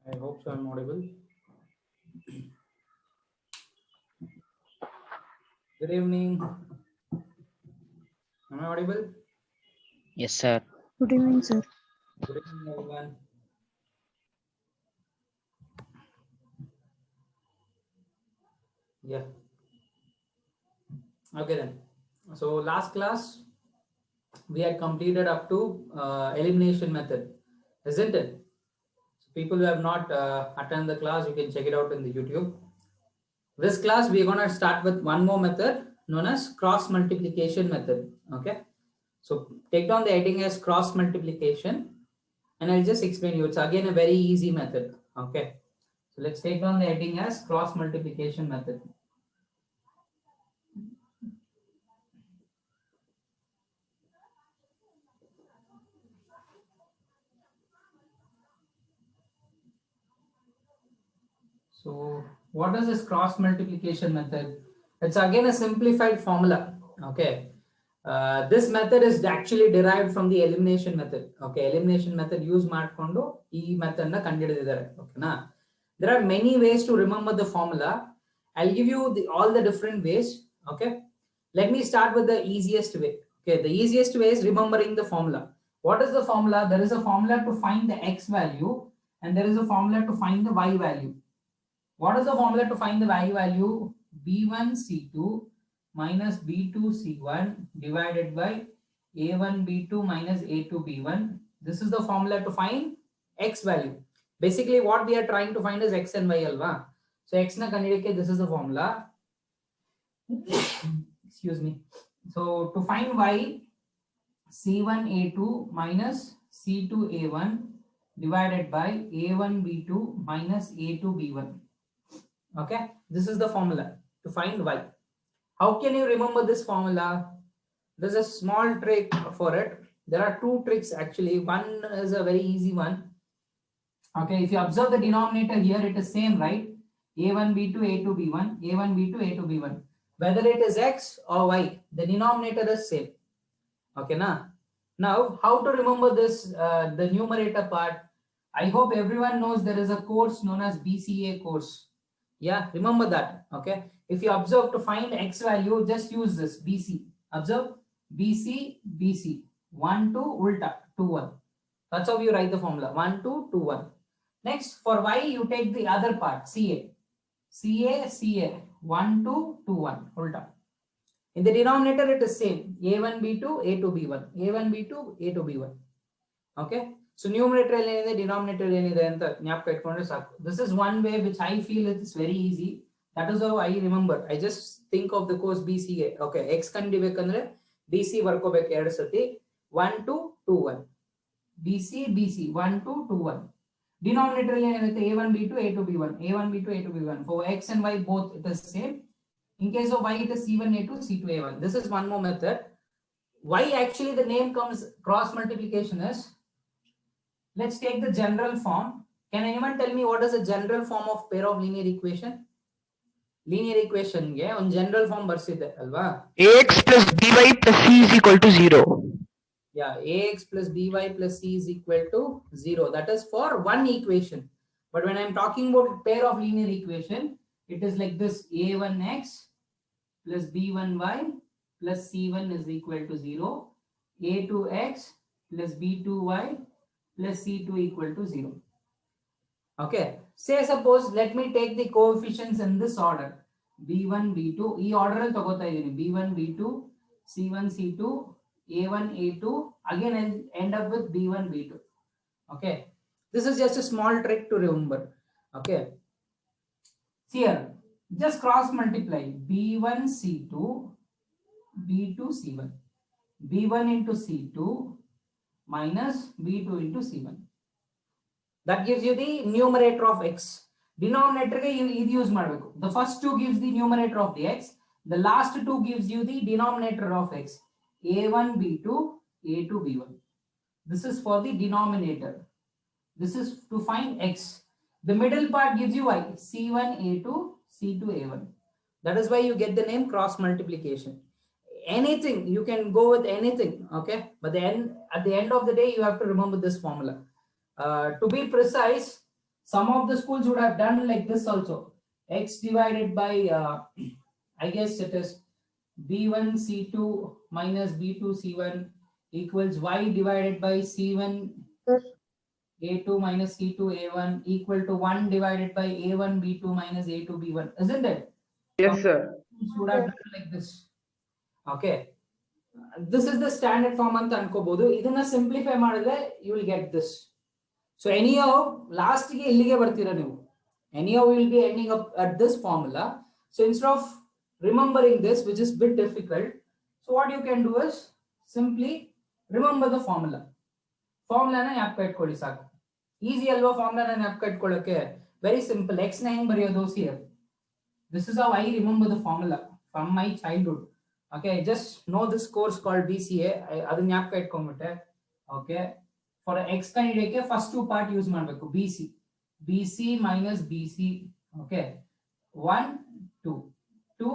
I hope so. I'm audible. Good evening. Am I audible? Yes, sir. Good evening, sir. Good evening, everyone. Yeah. Okay then. So last class we had completed up to elimination method, isn't it? So people who have not attended the class, you can check it out in the YouTube. This class we are gonna start with one more method known as cross multiplication method. Okay. So take down the heading as cross multiplication, and I'll just explain you. It's again a very easy method. Okay. So let's take down the heading as cross multiplication method. So what is this cross multiplication method? It's again a simplified formula. Okay. This method is actually derived from the elimination method. Okay, elimination method use ಮಾಡಿಕೊಂಡು ಈ method ನ ಕಂಡುಹಿಡಿದಿದ್ದಾರೆ. ಓಕೆನಾ? There are many ways to remember the formula. I'll give you all the different ways. Okay, let me start with the easiest way. Okay, the easiest way is remembering the formula. What is the formula? There is a formula to find the x value, and there is a formula to find the y value. What is the formula to find the y value? B1C2 minus B2C1 divided by A1B2 minus A2B1. This is the formula to find x value. Basically what we are trying to find is x and y alva. So x na kandidike, this is the formula. Excuse me. So to find y, C1A2 minus C2A1 divided by A1B2 minus A2B1. Okay, this is the formula to find y. How can you remember this formula? There's a small trick for it. There are two tricks actually. One is a very easy one. Okay, if you observe the denominator here, it is same, right? A1B2 A2B1, A1B2 A2B1. Whether it is x or y, the denominator is same. Okay, now how to remember this, the numerator part? I hope everyone knows there is a course known as BCA course. Yeah, remember that. Okay, if you observe to find x value, just use this BC. Observe BC, BC 1 to ulta 2 1. That's how you write the formula 1 2 2 1. Next, for y you take the other part, CA, CA, CA 1 2 2 1 ulta. In the denominator it is same, A1B2 A2B1, A1B2 A2B1. Okay, so numerator ಏನಿದೆ, denominator ಏನಿದೆ ಅಂತ ಜ್ಞಾಪಕ ಇಟ್ಕೊಂಡ್ರೆ ಸಾಕು. This is one way which I feel it's very easy. That is how I remember. I just think of the course BCA. Okay, x ಕಂಡಿಬೇಕಂದ್ರೆ BC ಬರ್ಕೋಬೇಕು ಎರಡು ಸತಿ 1 2 2 1. BC BC 1 2 2 1. Denominator ಏನಿರುತ್ತೆ A1B2 A2B1, A1B2 A2B1. For x and y both it is same. In case of y it is C1A2 C2A1. This is one more method. Why actually the name comes cross multiplication is, let's take the general form. Can anyone tell me what is the general form of pair of linear equation? Linear equation ge on general form barside alva, Ax plus by plus c is equal to 0. Yeah, ax plus by plus c is equal to 0. That is for one equation. But when I'm talking about pair of linear equation, it is like this: a1x plus b1y plus c1 is equal to 0, a2x plus b2y plus c2 equal to 0. Okay, say suppose, let me take the coefficients in this order: b1 b2, e order al tagota idini, b1 b2 c1 c2 a1 a2, again I'll end up with b1 b2. Okay, this is just a small trick to remember. Okay, here just cross multiply b1 c2 b2 c1, b1 into c2 minus b2 into c1. That gives you the numerator of x. Denominator ge idu use ಮಾಡಬೇಕು. The first two gives the numerator of the x, the last two gives you the denominator of x, a1 b2 a2 b1. This is for the denominator. This is to find x. The middle part gives you y, c1 a2 c2 a1. That is why you get the name cross multiplication. Anything, you can go with anything. Okay, but then at the end of the day you have to remember this formula. To be precise, Some of the schools would have done like this also. X divided by, I guess it is B1 C2 minus B2 C1 equals Y divided by C1 A2 minus C2 A1 equal to 1 divided by A1 B2 minus A2 B1. Isn't it? Yes, sir. Schools would have done like this. Okay. This is the standard form ಅಂತ ಅನ್ಕೋಬಹುದು. ಇದನ್ನ simplify ಮಾಡಿದ್ರೆ you will get this. So anyhow, last ಗೆ ಇಲ್ಲಿಗೆ ಬರ್ತೀರಾ ನೀವು. Anyhow, we will be ending up at this formula. So instead of remembering this, which is bit difficult, so what you can do is simply remember the formula. Formula na ಜ್ಞಾಪಕ ಇಟ್ಕೊಳ್ಳಿ ಸಾಕು. Easy ಅಲ್ವಾ formula na ಜ್ಞಾಪಕ ಇಟ್ಕೊಳ್ಳೋಕೆ? Very simple. X ನ ಹೆಂಗ್ ಬರೆಯೋದು here. This is how I remember the formula from my childhood. Okay, just know this course called BCA. ಅದನ್ನ ಜ್ಞಾಪಕ ಇಟ್ಕೊಂಡ್ಬಿಟ್ಟೆ. Okay, for x ಕಂಡಿಡಿಯಕ್ಕೆ first two part use ಮಾಡಬೇಕು. BC minus BC. Okay, 1 2 2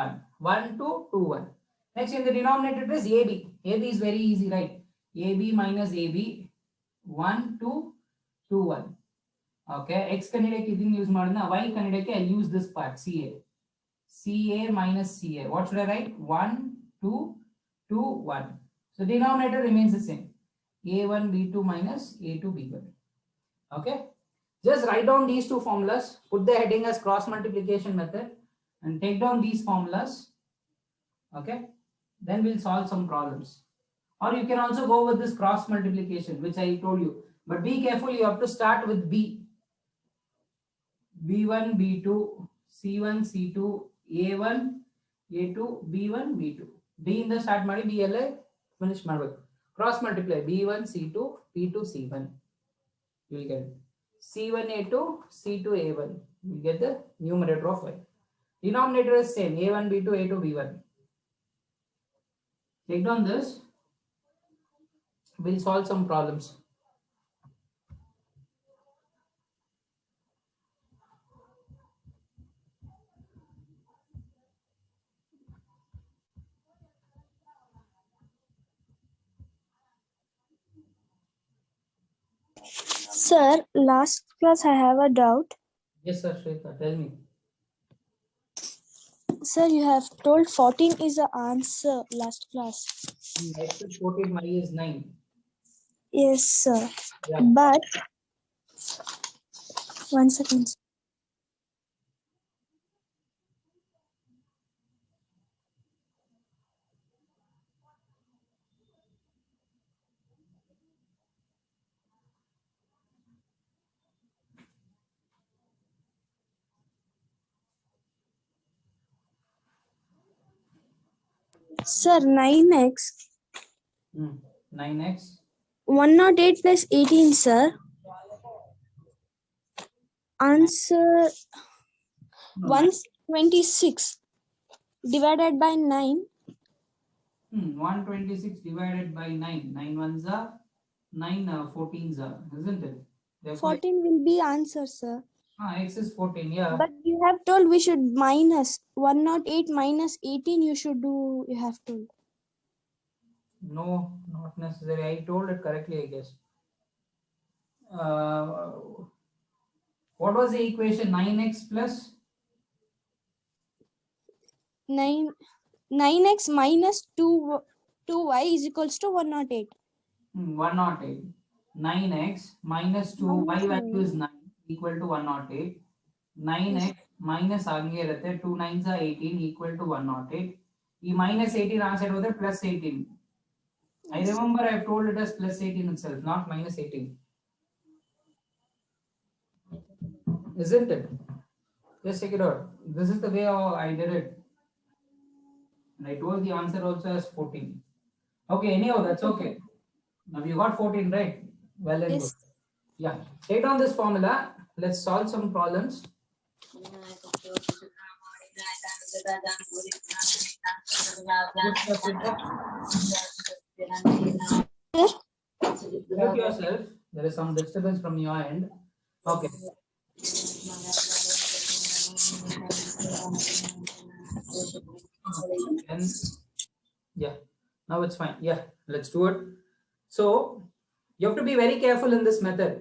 1 1 2 2 1. Next in the denominator is AB. AB is very easy, right? AB minus AB 1 2 2 1. Okay, x ಕಂಡಿಡಿಯಕ್ಕೆ ಇದನ್ನ use ಮಾಡೋಣ. y ಕಂಡಿಡಿಯಕ್ಕೆ I use this part CA minus CA. What should I write? 1 2 2 1. So denominator remains the same. A1 B2 minus A2 B1. Okay, just write down these two formulas, put the heading as cross multiplication method and take down these formulas. Okay, then we'll solve some problems. Or you can also go with this cross multiplication which I told you, but be careful, you have to start with B1 B2 C1 C2 A1 A2 B1 B2. B in the start ಮಾಡಿ B ಎಲ್ಲ finish ಮಾಡಬೇಕು. Cross multiply B1 C2 B2 C1. You will get C1 A2 C2 A1. You will get the numerator of y. Denominator is same, A1 B2 A2 B1. Take down this. We'll solve some problems. Sir, last class I have a doubt. Yes, sir, Shweta, tell me. Sir, you have told 14 is the answer last class. X is 14, y is 9. Yes, sir. Yeah. But 1 second. Sir, 9x 9x 108 plus 18, sir. Answer 126 divided by 9. 126 divided by 9. 9 ones are 9 14s are, isn't it? Therefore, 14 will be answer, sir. x is 14, yeah. But you have told we should minus 108 minus 18. You should do. You have told. No, not necessary. I told it correctly, I guess. What was the equation? 9x plus 9x minus 2y is equals to 108. 108. 9x minus 2, y value is 9 equal to 108. 9x minus hage irutte, 2 9s are 18 equal to 108. E minus 18 answer hodre plus 18. I remember I have told it as plus 18 itself, not minus 18. Isn't it? Just check it out. This is the way how I did it. And I told the answer also as 14. Okay, anyhow, that's okay. Now you got 14, right? Well and Yes. good. Yeah. Take down this formula. Let's solve some problems. Mute yourself. There is some disturbance from your end. Okay. And yeah, now it's fine. Yeah, let's do it. So You have to be very careful in this method.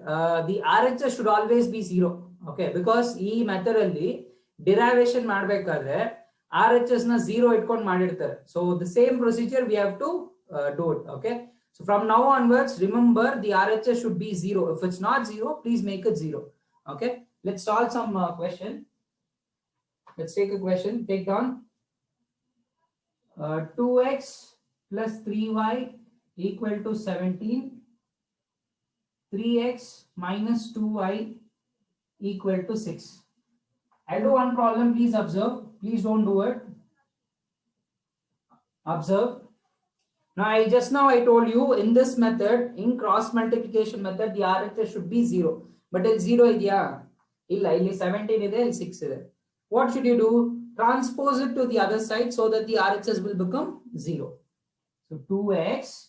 The RHS should always be 0. Okay, because e method alli derivation madbekadre RHS na 0 itkondu madirtare. So the same procedure we have to do it. Okay. So from now onwards, remember the RHS should be 0. If it's not 0, please make it 0. Okay. Let's solve some question. Let's take a question. Take down 2x plus 3y equal to 17. 3x minus 2y equal to 6. I'll do one problem. Please observe. Please don't do it. Observe. Now I told you in this method, in cross multiplication method, the RHS should be 0. But it's 0 idea. Illa 17 ide, 6 ide. What should you do? Transpose it to the other side so that the RHS will become 0. So 2x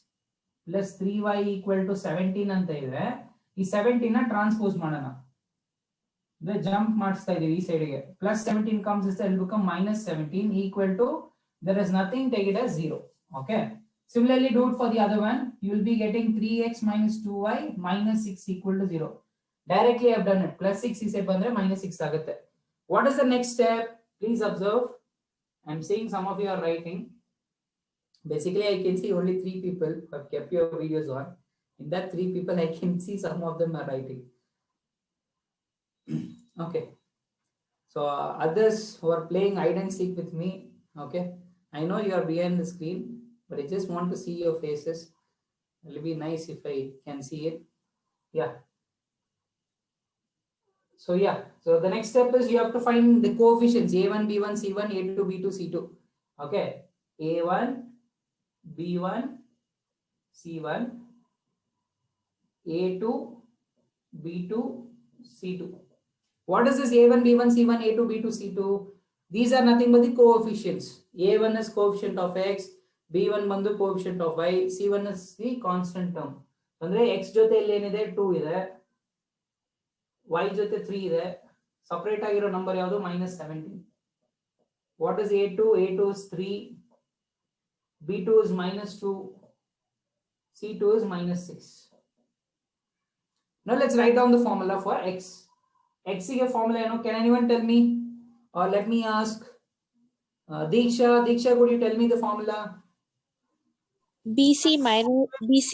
plus 3y equal to 17 anta ide. This 17 na transpose madana. The jump ಮಾಡಿಸ್ತಾ ಇದೀವಿ ಈ side ಗೆ plus 17 comes this will become minus 17 equal to there is nothing, take it as 0. Okay. Similarly, do it for the other one. You will be getting 3x minus 2y minus 6 equal to 0. Directly I have done it. Plus 6 is minus 6 agutte. What is the next step? Please observe. I'm seeing some of you are writing. Basically, I can see only 3 people who have kept your videos on. In that 3 people, I can see some of them are writing. Okay. So others who are playing hide and seek with me, okay, I know you are behind the screen, but I just want to see your faces. It will be nice if I can see it. Yeah. So yeah, so the next step is you have to find the coefficients a1, b1, c1, a2, b2, c2. Okay, a1, b1, c1, a2, b2, c2. What is this a1, b1, c1, a2, b2, c2? These are nothing but the coefficients. A1 is coefficient of x, b1 bandu coefficient of y, c1 is the constant term. Andre x jote illi enide 2 ide, y jote 3 ide, separate agiro number yavadu minus 17. What is a2? A2 is 3, b2 is minus 2, c2 is minus 6. Now let's write down the formula for x. X is a formula, can anyone tell me? Or let me ask Diksha. Diksha, could you tell me the formula? BC minus BC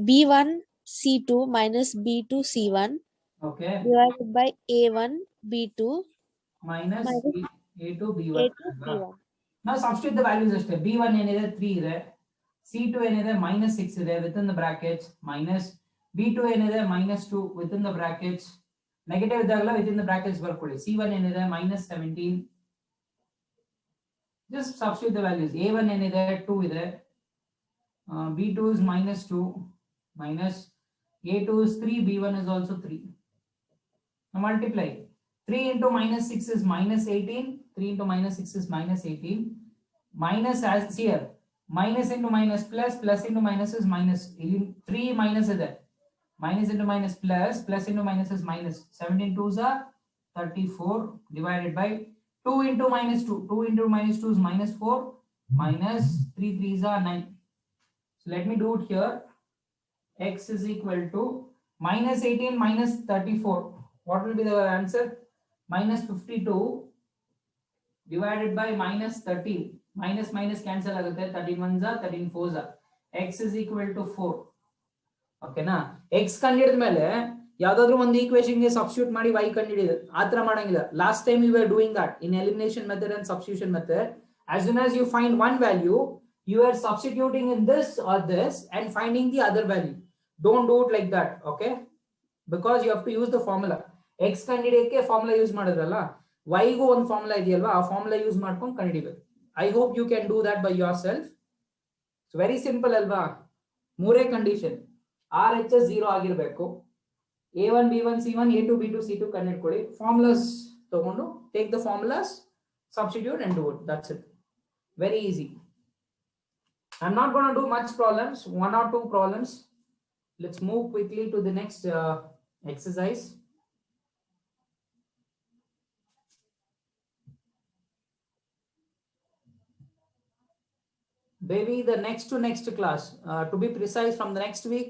B1 C2 minus B2 C1 Okay. divided by A1 B2 Minus minus A2 B1. A2 C1. Now substitute the values. B1 enide 3 ide, C2 enide minus 6 ide within the brackets, minus B2 enide minus 2 within the brackets. Negative idagala within the brackets ಬರ್ಕೊಳ್ಳಿ. C1 ಏನಿದೆ minus 17. Just substitute the values. A1 ಏನಿದೆ 2 ಇದೆ. B2 is minus 2 minus A2 is 3, B1 is also 3. Now multiply. 3 into minus 6 is minus 18. 3 into minus 6 is minus 18. Minus as here. Minus into minus plus, plus into minus is minus. 3 minus is there. Minus into minus plus, plus into minus is minus. 17 2s are 34 divided by 2 into minus 2. 2 into minus 2 is minus 4, minus 3 3s are 9. So let me do it here. X is equal to minus 18 minus 34. What will be the answer? Minus 52 divided by minus 13. Minus minus cancel agutte. 13 1s are 13 4s are. X is equal to 4. ಓಕೆನಾ X ಕಂಡಿಡಿದ ಮೇಲೆ ಯಾವ್ದಾದ್ರು ಒಂದು equation ಗೆ substitute ಮಾಡಿ y ಕಂಡಿಡಿದ ಆತರ ಮಾಡಂಗಿಲ್ಲ. Last time you are doing that in elimination method and substitution method. As soon as you find one value you are substituting in this or this and finding the other value. Don't do it like that. Okay, because you have to use the formula. X ಕಂಡಿಡಿಯಕ್ಕೆ formula use ಮಾಡಿದ್ರಲ್ಲ, y ಗೂ ಒಂದು formula ಇದೆಯಲ್ವಾ, ಆ formula use ಮಾಡ್ಕೊಂಡು ಕಂಡಿಡಿಬೇಕು. I hope you can do that by yourself. It's very simple ಅಲ್ವಾ? ಮೂರೇ ಕಂಡೀಷನ್. RHS 0 ಆಗಿರಬೇಕು. A1 B1 C1 A2 B2 C2 ಕಂಡುಹಿಡ್ಕೊಳ್ಳಿ. ಫಾರ್ಮುಲಾಸ್ ತಗೊಂಡು take the formulas, substitute and do it. That's it. Very easy. I'm not going to do much problems, 1 or 2 problems. Let's move quickly to the next exercise. Baby, the next to next class, to be precise, from the next week,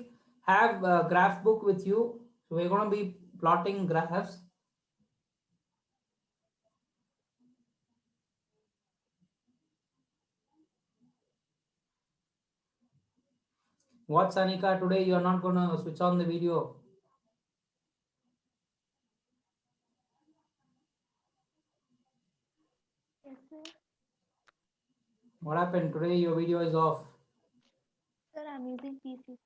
have a graph book with you? So we're going to be plotting graphs. What, Sanika? Today you are not going to switch on the video. Yes, sir. What happened? Today your video is off. Sir, I'm using PC.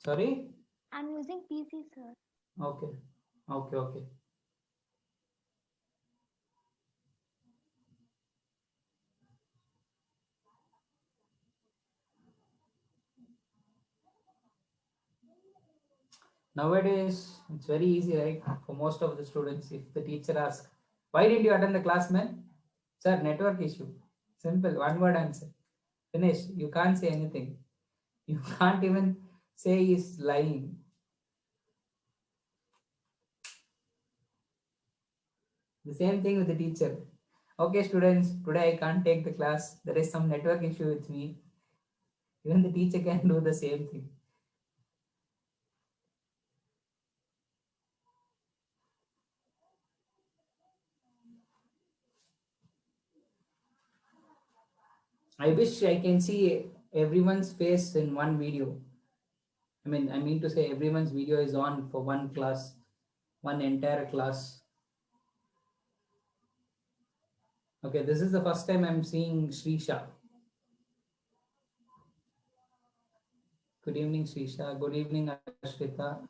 Sorry? I'm using PC, sir. Okay. Okay, okay. Nowadays, it's very easy, right? For most of the students, if the teacher asks, why didn't you attend the class, man? Sir, network issue. Simple, one word answer. Finish. You can't say anything. You can't even say he's lying. The same thing with the teacher. Okay, students, today I can't take the class. There is some network issue with me. Even the teacher can do the same thing. I wish I can see everyone's face in one video. I mean to say everyone's video is on for one class, one entire class. Okay, this is the first time I'm seeing Srisha. Good evening, Srisha. Good evening, Ashrita.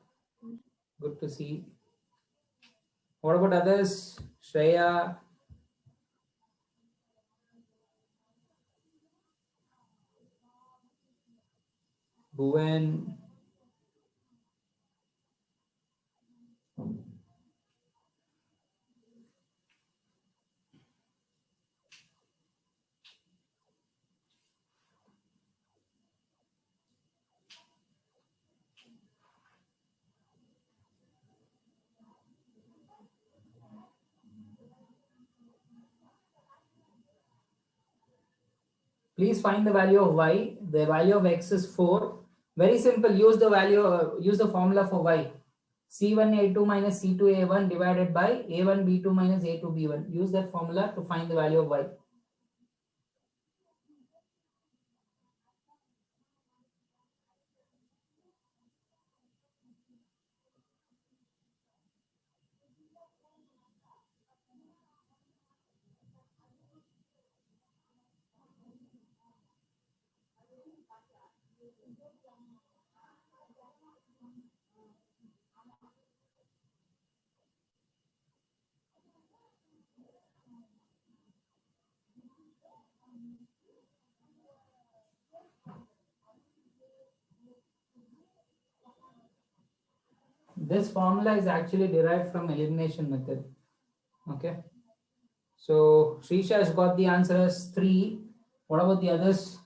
Good to see. What about others? Shreya. Bhuvan. Please find the value of y. The value of x is 4. Very simple. Use the value. Use the formula for y. C1A2 minus C2A1 divided by A1B2 minus A2B1. Use that formula to find the value of y. This formula is actually derived from elimination method. Okay. So Srisha has got the answer as 3. What about the others?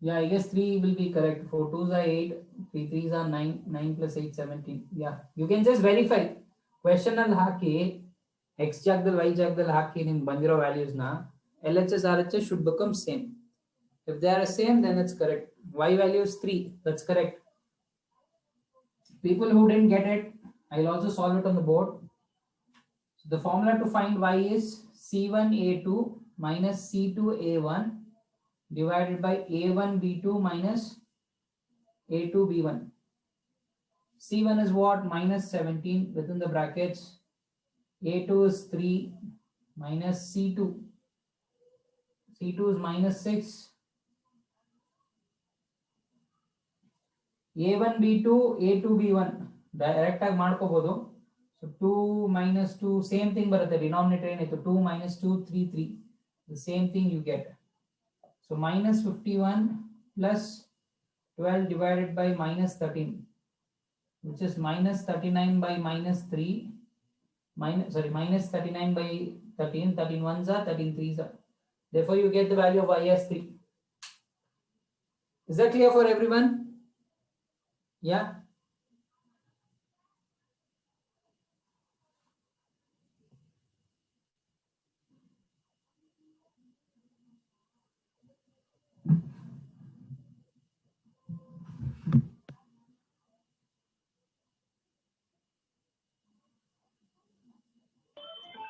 Yeah, I guess 3 will be correct. 4 2s are 8, 3 3s are 9, 9 plus 8, 17. Yeah, you can just verify. Question al haki, x jagdal, y jagdal haki in bandiro values na, LHS, RHS should become same. If they are same, then it's correct. Y value is 3, that's correct. People who didn't get it, I'll also solve it on the board. So the formula to find y is C1A2 minus C2A1 divided by A1B2 minus A2B1. C1 is what? Minus 17 within the brackets. A2 is 3 minus C2. C2 is minus 6. A1B2, A2B1. Direct ಆಗಿ ಮಾಡ್ಕೋಬಹುದು. So 2 minus 2, same thing ಬರುತ್ತೆ. Denominator ಏನಿತ್ತು 2 minus 2, 3, 3. The same thing you get. So minus 51 plus 12 divided by minus 13, which is minus 39 by minus 3. Minus 39 by 13. 13 ones are 13 threes are. Therefore, you get the value of y as 3. Is that clear for everyone? Yeah.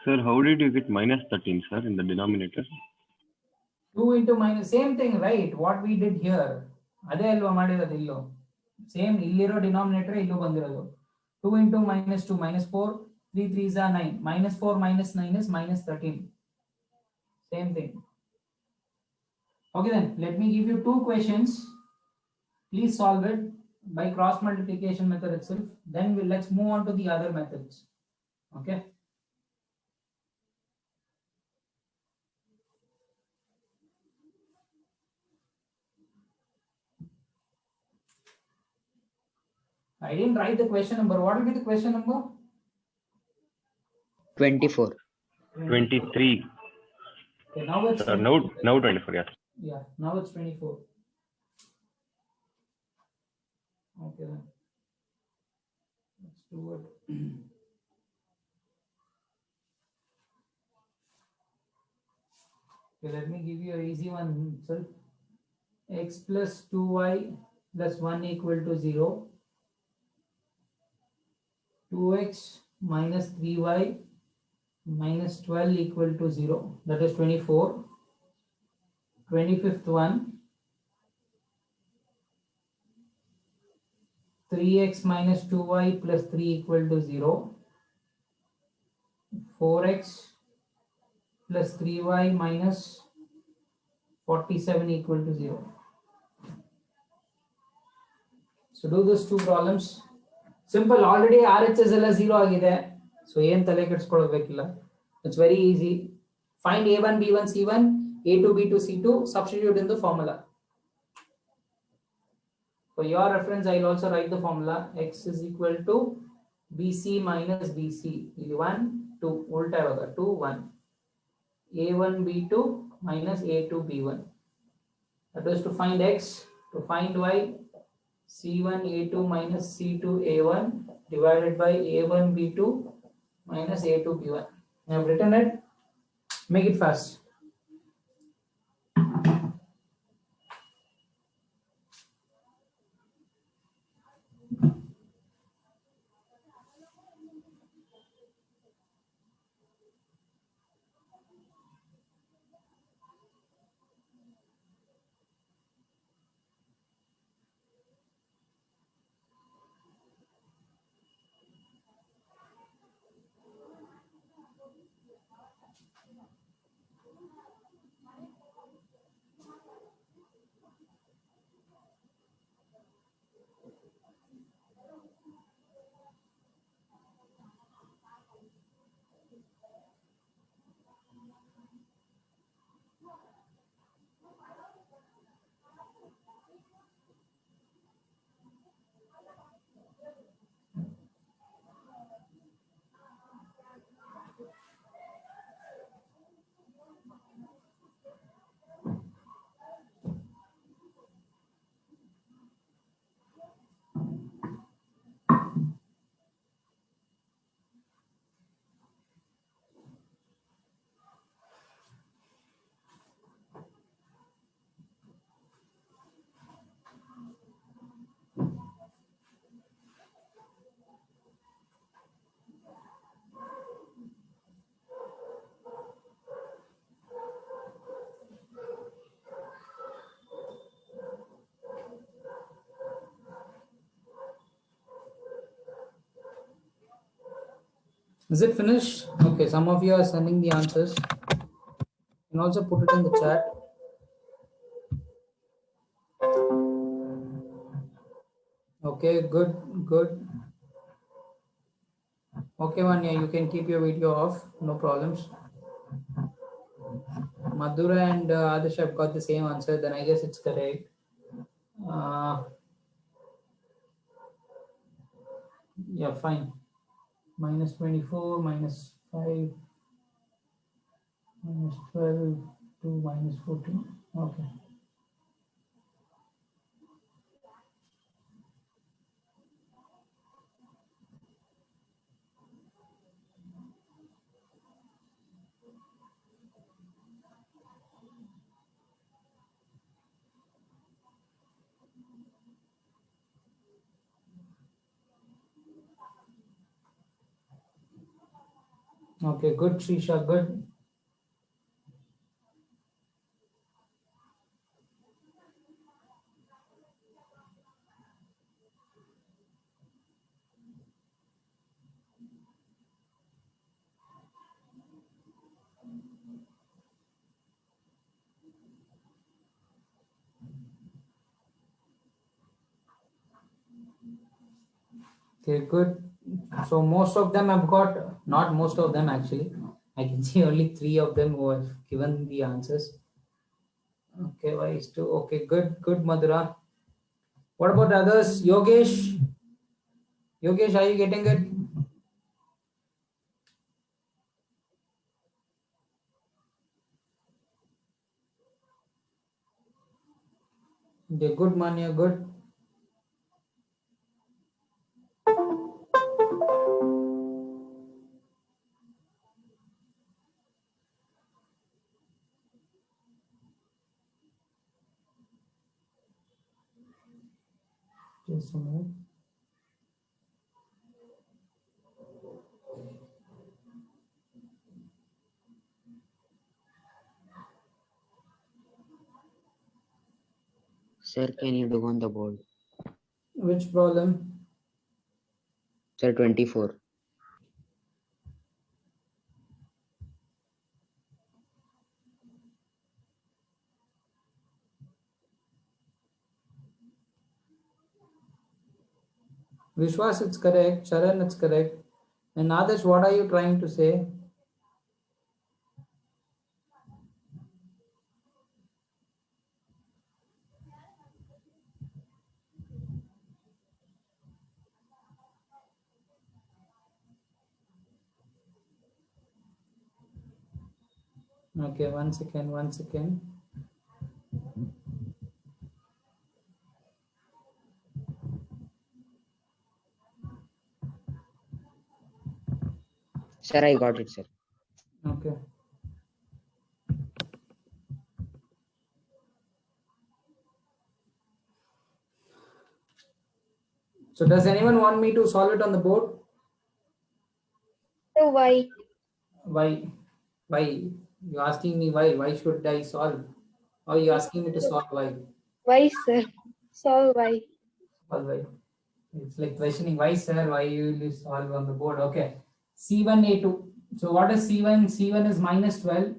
Sir, how did you get minus 13, sir, in the denominator? 2 into minus, same thing, right? What we did here. ಅದೇ ಅಲ್ವಾ ಮಾಡಿರೋದು ಇಲ್ಲೋ. Same ಇಲ್ಲಿರೋ denominator ಇಲ್ಲೂ ಬಂದಿರೋದು. 2 into minus 2 minus 4, 3 3s are 9. Minus 4 minus 9 is minus 13. Same thing. Okay then, let me give you two questions. Please solve it by cross multiplication method itself. Then let's move on to the other methods. Okay. I didn't write the question number. What will be the question number? 24. 23. Okay, now it's Sir, now 24, yes. yeah, now it's 24. Okay then. Let's do it. Okay, let me give you an easy one itself. X plus 2y plus 1 equal to 0. 2x minus 3y minus 12 equal to 0. That is 24. 25th one. 3x minus 2y plus 3 equal to 0. 4x plus 3y minus 47 equal to 0. So do those two problems. Simple, already RHS ಎಲ್ಲ 0 ಆಗಿದೆ. So ಏನು ತಲೆ ಕೆಡಿಸ್ಕೊಳ್ಳಬೇಕಿಲ್ಲ. It's very easy. Find A1, B1, C1, A2, B2, C2, substitute in the formula. For your reference, I will also write the formula. X is equal to BC minus BC. 1, 2, ಉಲ್ಟಾ ಇವಾಗ 2, 1. A1, B2 minus A2, B1. That was to find X. To find Y, C1, A2 minus C2, A1 divided by A1, B2 minus A2, B1. I have written it. Make it fast. Is it finished? Okay, some of you are sending the answers. You can also put it in the chat. Okay, good, good. Okay, Vanya, you can keep your video off, no problems. Madhura and Adarsh have got the same answer, then I guess it's correct. Yeah, fine. Minus 24, minus 5, minus 12, 2, minus 14. Okay. Okay, good, Srisha, good. Okay, good. So most of them have got, not most of them actually. I can see only 3 of them who have given the answers. Okay, wise two. Okay, good, good, Madhura. What about others? Yogesh? Yogesh, are you getting it? Okay, good, Manya, good. Just a minute. Sir, can you do on the board? Which problem? Sir, 24. Vishwas, it's correct. Charan, it's correct. And Adesh, what are you trying to say? Okay, 1 second, 1 second. Sir, I got it, sir. Okay. So does anyone want me to solve it on the board? So why? Why? Why? You're asking me why? Why should I solve? Or you asking me to solve why? Why, sir? So why? Solve why? It's like questioning why, sir? Why you will solve on the board? Okay. C1, A2. So what is C1? C1 is minus 12.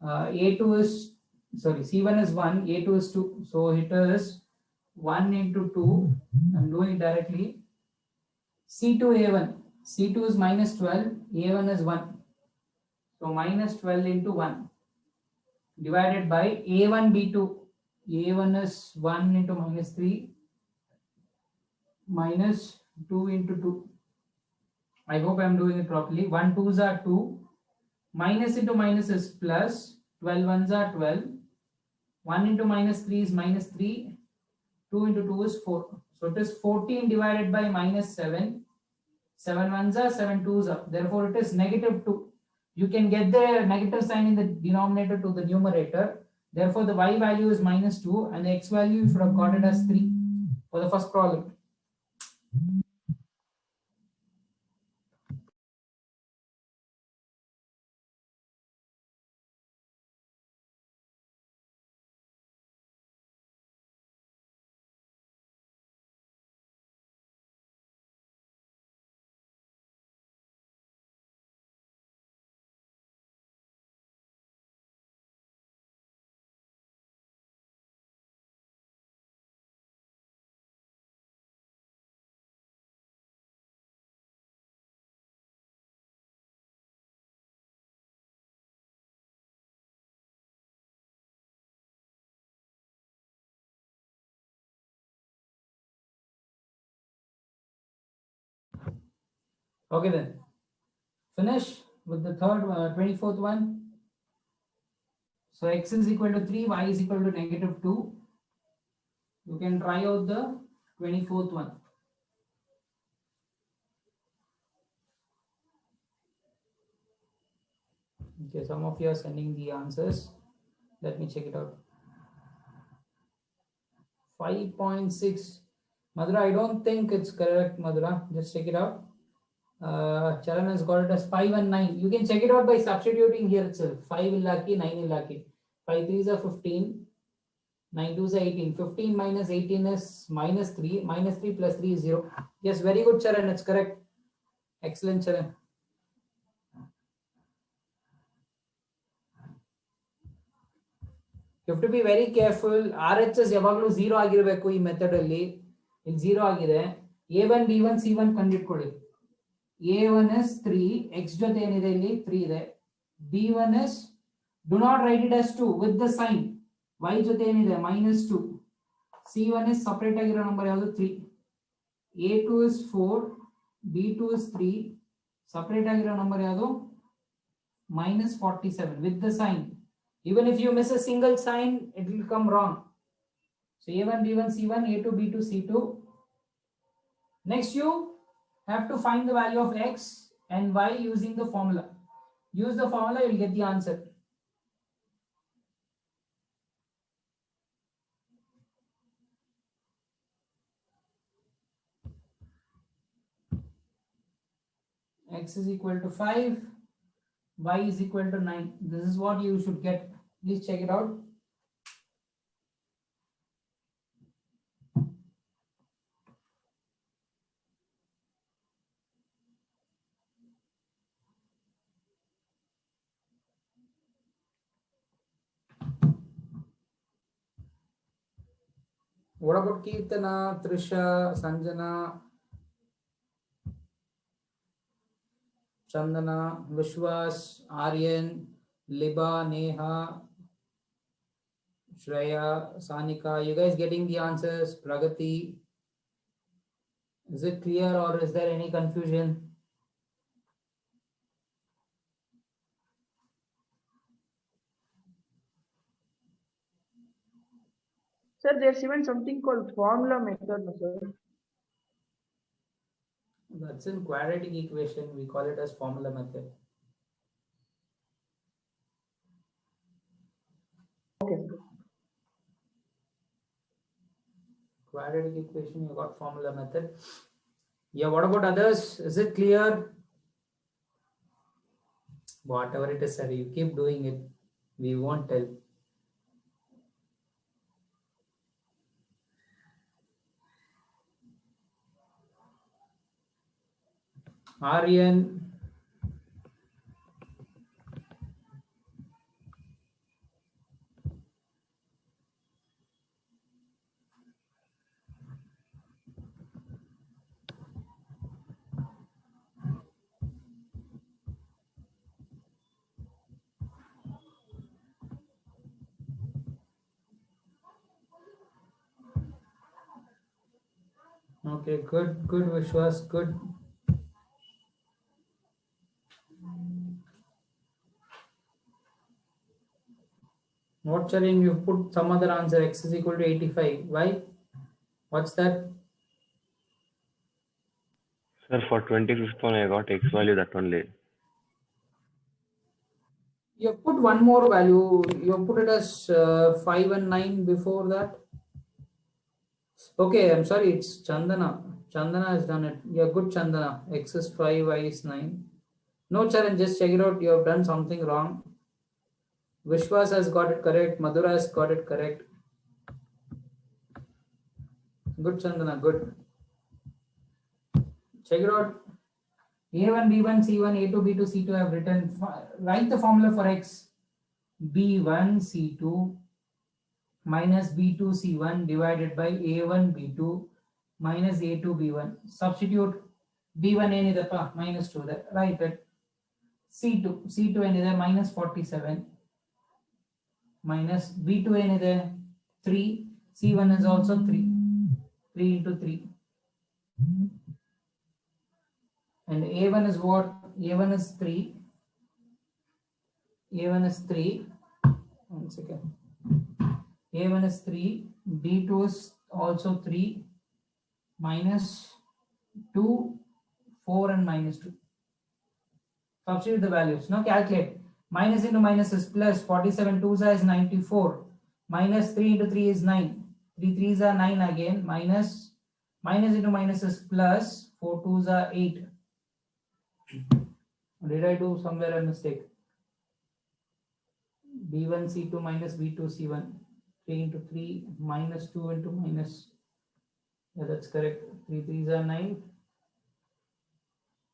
A2 is, sorry, C1 is 1, A2 is 2. So it is 1 into 2. I'm doing it directly. C2, A1. C2 is minus 12. A1 is 1. So minus 12 into 1 divided by A1, B2. A1 is 1 into minus 3 minus 2 into 2. I hope I'm doing it properly. 1 2s are 2. Minus into minus is plus. 12 ones are 12. 1 into minus 3 is minus 3. 2 into 2 is 4. So it is 14 divided by minus 7. 7 ones are 7 twos are. Therefore it is negative 2. You can get the negative sign in the denominator to the numerator. Therefore the y value is minus 2 and the x value you should have got it as 3 for the first problem. Okay then. Finish with the third 24th one. So x is equal to 3, y is equal to negative 2. You can try out the 24th one. Okay, some of you are sending the answers. Let me check it out. 5.6. Madhura, I don't think it's correct, Madhura. Just check it out. Charan has got it as 5 and 9. You can check it out by substituting here itself. 5 illaki, 9 illaki. 5 3s are 15. 9 2s are 18. 15 minus 18 is minus 3. Minus 3 plus 3 is 0. Yes, very good, Charan. It's correct. Excellent, Charan. You have to be very careful. RHS ಯಾವಾಗಲೂ 0 ಆಗಿರಬೇಕು ಈ method ಅಲ್ಲಿ. ಇಲ್ಲಿ 0 ಆಗಿದೆ. A1 B1 C1 ಕಂಡುಹಿಡ್ಕೊಳ್ಳಿ. A1 is 3, x ಜೊತೆ ಏನಿದೆ ಇಲ್ಲಿ 3 ಇದೆ. B1 is, do not write it as 2 with the sign. Y ಜೊತೆ ಏನಿದೆ -2. C1 is separate ಆಗಿರೋ ನಂಬರ್ ಯಾವುದು 3. A2 is 4, B2 is 3. Separate ಆಗಿರೋ ನಂಬರ್ ಯಾವುದು -47 with the sign. Even if you miss a single sign, it will come wrong. So A1 B1 C1, A2 B2 C2. Next you have to find the value of x and y using the formula. Use the formula, you will get the answer. X is equal to 5, y is equal to 9. This is what you should get. Please check it out. What about Kirtana, Trisha, Sanjana, Chandana, Vishwas, Aryan, Liba, Neha, Shreya, Sanika? You guys getting the answers? Pragati? Is it clear or is there any confusion? Sir, there's even something called formula method, sir. That's in quadratic equation. We call it as formula method. Okay. Quadratic equation, you got formula method. Yeah, what about others? Is it clear? Whatever it is, sir, you keep doing it. We won't tell. Aryan. Okay, good, Vishwas, good. What, Charin, you put some other answer, x is equal to 85. Why? What's that? Sir, for 25th one, I got x value that only. You put one more value. You put it as 5 and 9 before that. Okay, I'm sorry, it's Chandana. Chandana has done it. Yeah, good, Chandana. X is 5, y is 9. No, Charan, just check it out. You have done something wrong. Vishwas has got it correct. Madhura has got it correct. Good, Chandana, good. Check it out. A1, B1, C1, A2, B2, C2 have written. Write the formula for x. B1, C2 minus B2, C1 divided by A1, B2 minus A2, B1. Substitute B1 ಏನidappa -2 there. Write it. C2 ಏನಿದೆ -47 minus B2 ಏನಿದೆ 3. C1 is also 3. 3 into 3. And A1 is what? A1 is 3. A1 is 3. 1 second. A1 is 3. B2 is also 3. Minus 2, 4 and -2. Substitute the values. Now calculate. Minus into minus is plus. 47 2s is 94. Minus 3 into 3 is 9. 3 3s are 9 again. Minus into minus is plus. 4 2s are 8. Did I do somewhere a mistake? B1 C2 minus B2 C1. 3 into 3 minus 2 into minus. Yeah, that's correct. 3 3s are 9.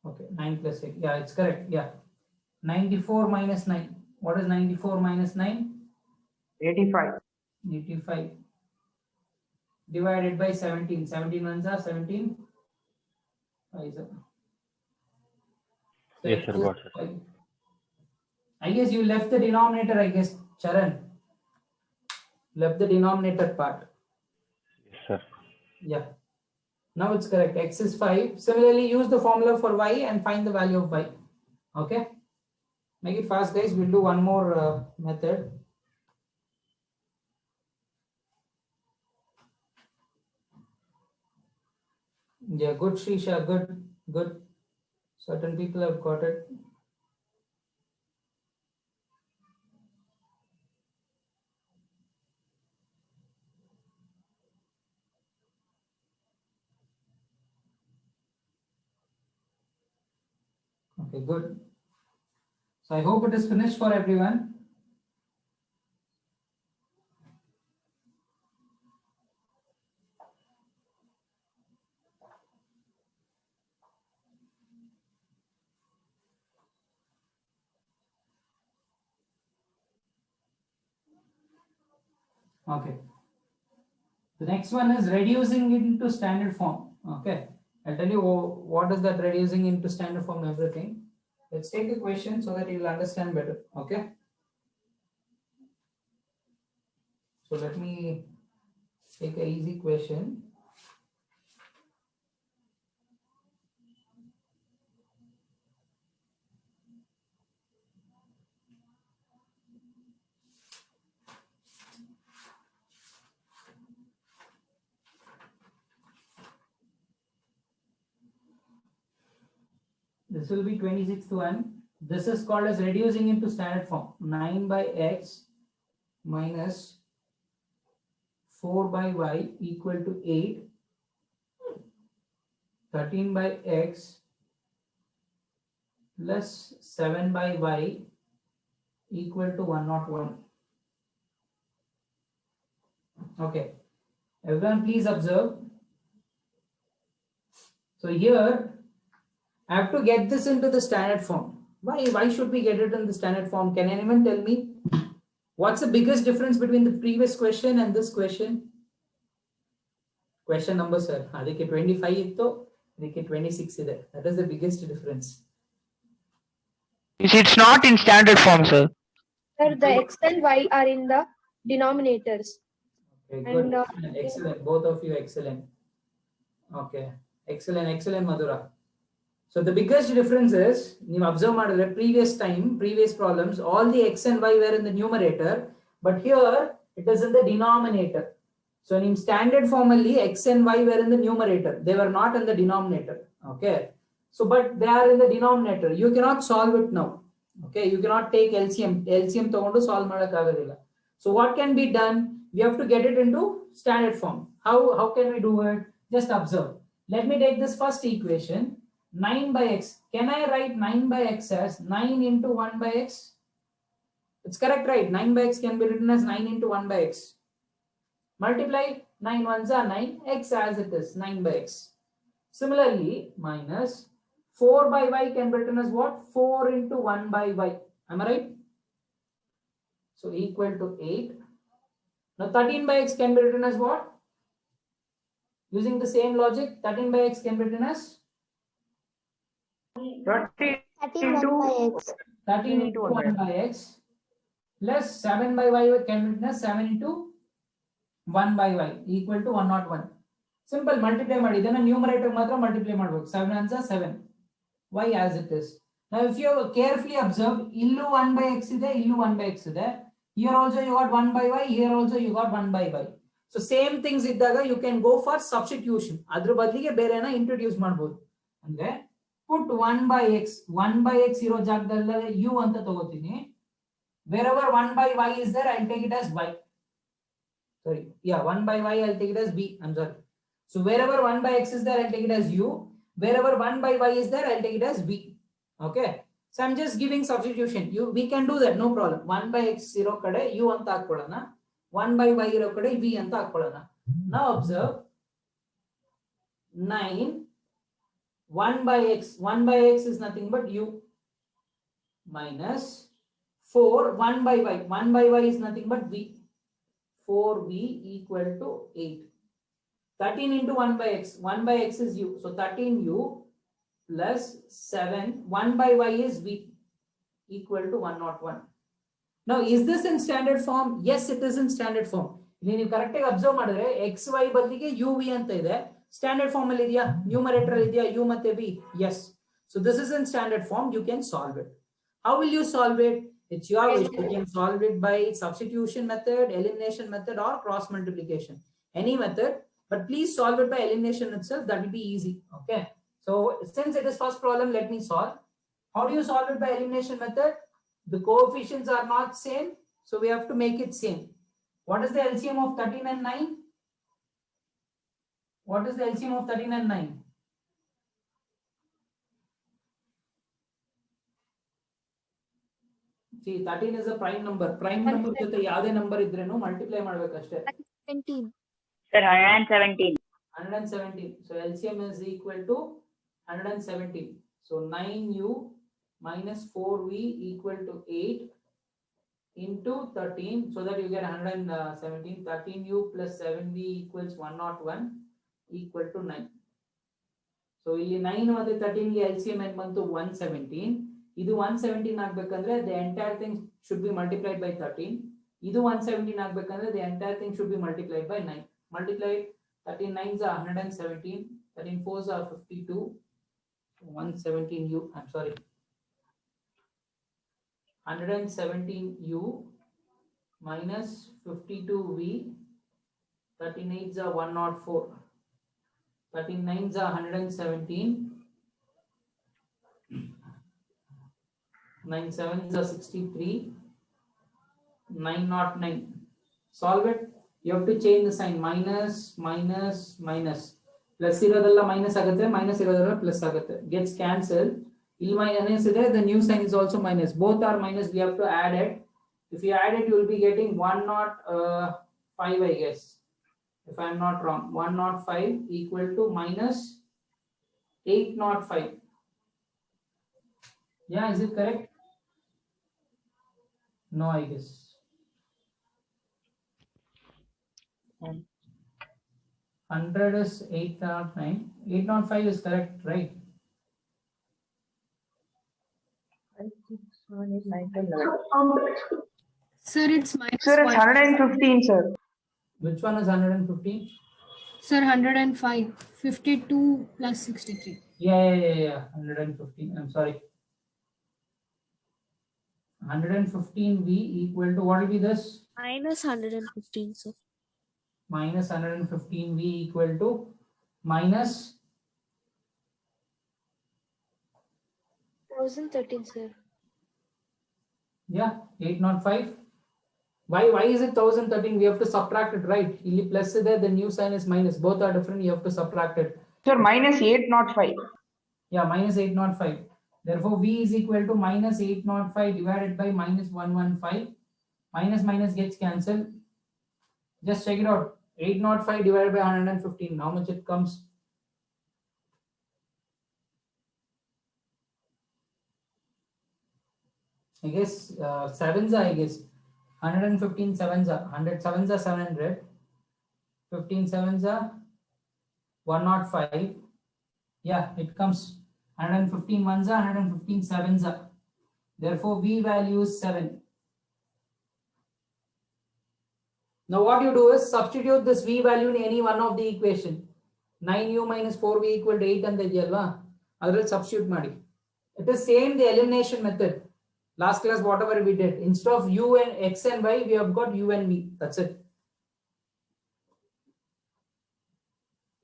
Okay, 9 plus 8. Yeah, it's correct. Yeah. 94 minus 9. What is 94 minus 9? 85. 85. Divided by 17. 17 ones are 17. Fives are. So Yes, sir, x is got it. 5. I guess you left the denominator, I guess, Charan. Left the denominator part. Yes, sir. Yeah. Now it's correct. X is 5. Similarly, use the formula for y and find the value of y. Okay. Make it fast, guys. We'll do one more method. Yeah, good, Shrisha. Good, good. Certain people have got it. Okay, good. So I hope it is finished for everyone. Okay. The next one is reducing it into standard form. Okay. I'll tell you what is that reducing into standard form, everything. Let's take the question so that you will understand better. Okay. So let me take an easy question. This will be 26th one. This is called as reducing into standard form. 9 by x minus 4 by y equal to 8. 13 by x plus 7 by y equal to 101. Okay. Everyone please observe. So here I have to get this into the standard form. Why should we get it in the standard form? Can anyone tell me what's the biggest difference between the previous question and this question? Question number, sir. Adike 25 itto, adike 26 ide. That is the biggest difference. It's not in standard form, sir. Sir, the x and y are in the denominators. Okay, good. And, Excellent. Both of you excellent. Okay. Excellent, Madhura. So the biggest difference is, you observe the previous problems, all the x and y were in the numerator, but here it is in the denominator. So in standard form only, x and y were in the numerator. They were not in the denominator. Okay. So, but they are in the denominator. You cannot solve it now. Okay. You cannot take LCM. LCM to solve madakagadilla. So what can be done? We have to get it into standard form. How can we do it? Just observe. Let me take this first equation. 9 by x. Can I write 9 by x as 9 into 1 by x? It's correct, right? 9 by x can be written as 9 into 1 by x. Multiply 9 ones are 9, x as it is, 9 by x. Similarly, minus 4 by y can be written as what? 4 into 1 by y. Am I right? So equal to 8. Now 13 by x can be written as what? Using the same logic, 13 by x can be written as 30 31 by x. 13 into 1 by x plus 7 by y can be written as 7 into 1 by y equal to 101. Simple, multiply ಮಾಡಿ ಇದನ್ನ numerator ಮಾತ್ರ multiply ಮಾಡಬೇಕು. 7 ones are 7. Y as it is. Now if you carefully observe, illu 1 by x ಇದೆ, illu 1 by x ಇದೆ. Here also you got 1 by y, here also you got 1 by y. So same things ಇದ್ದಾಗ you can go for substitution. ಅದ್ರ ಬದಲಿಗೆ ಬೇರೆನ introduce ಮಾಡಬಹುದು. ಅಂದ್ರೆ put 1 by x, 1 by x ಇರೋ ಜಾಗದಲ್ಲಿ u ಅಂತ ತಗೋತೀನಿ. Wherever 1 by y is there, I'll take it as y. Sorry, yeah, 1 by y, I'll take it as b. I'm sorry. So wherever 1 by x is there, I'll take it as u. Wherever 1 by y is there, I'll take it as b. Okay. So I'm just giving substitution. We can do that, no problem. 1 by x 0 kade u anta hakolana. 1 by y iro kade v anta hakolana. Now observe 9 1 by x. 1 by x is nothing but u minus 4 1 by y. 1 by y is nothing but v. 4v equal to 8. 13 into 1 by x. 1 by x is u. So 13u plus 7. 1 by y is v equal to 101. Now, is this in standard form? Yes, it is in standard form. ನೀವು correct ಆಗಿ observe ಮಾಡಿದ್ರೆ X Y ಬದಲಿಗೆ you V ಅಂತ ಇದೆ. Standard form ಅಲ್ಲಿ ಇದೆಯಾ? Numerator ಇದೆಯಾ you ಮತ್ತೆ V? Yes. So this is in standard form. You can solve it. How will you solve it? It's your wish. You can solve it by substitution method, elimination method, or cross multiplication. Any method, but please solve it by elimination itself. That will be easy. Okay. So since it is first problem, let me solve. How do you solve it by elimination method? The coefficients are not same, so we have to make it same. What is the LCM of 13 and 9? What is the LCM of 13 and 9? See, 13 is a prime number. Prime number jothe yade number idrenu multiply madbekaste. 17. Sir, 117. 117. So LCM is equal to 117. So 9u minus 4v equal to 8 into 13, so that you get 117. 13u plus 7v equals 101 equal to 9. So ಇಲ್ಲಿ 9 ಮತ್ತೆ 13 ಗೆ LCM ಏನು ಬಂತು 117. ಇದು 117 ಆಗಬೇಕಂದ್ರೆ the entire thing should be multiplied by 13. ಇದು 117 ಆಗಬೇಕಂದ್ರೆ the entire thing should be multiplied by 9. Multiplied 13 9s are 117. 13 4s are 52. 117u. I'm sorry. 117u minus 52v. 13 8s are 104. 13 9s are 117. 9 7s are 63. 909. Solve it. You have to change the sign. Minus minus minus. Plus irodella minus agutte, minus irodella plus agutte. Gets cancelled. Il minus ide, the new sign is also minus. Both are minus. We have to add it. If you add it, you will be getting 105, I guess. If I am not wrong, 105 equal to minus 805. Yeah, is it correct? No, I guess. 100 is 809. 805 is correct, right? Sir, it's minus Sir, it's 115, sir. Which one is 115? Sir, 105. 52 plus 63. Yeah. 115. I'm sorry. 115v equal to, what will be this? Minus 115, sir. Minus 115v equal to minus 1013, sir. yeah 805. Why is it 1013? We have to subtract it, right? Illi plus ide, the new sign is minus. Both are different. You have to subtract it. Sir, minus 805. Yeah, minus 805. Therefore, v is equal to minus 805 divided by minus 115. Minus minus gets cancelled. Just check it out. 805 divided by 115. How much it comes? I guess sevens are, I guess. 115 sevens are 100 sevens are 700. 15 sevens are 105. Yeah, it comes 115 ones are 115 sevens are. Therefore, v value is 7. Now what you do is substitute this v value in any one of the equation. 9u minus 4v equal to 8 and the yellow. Otherwise substitute madi. It is same the elimination method. Last class whatever we did. Instead of u and x and y, we have got u and v. That's it.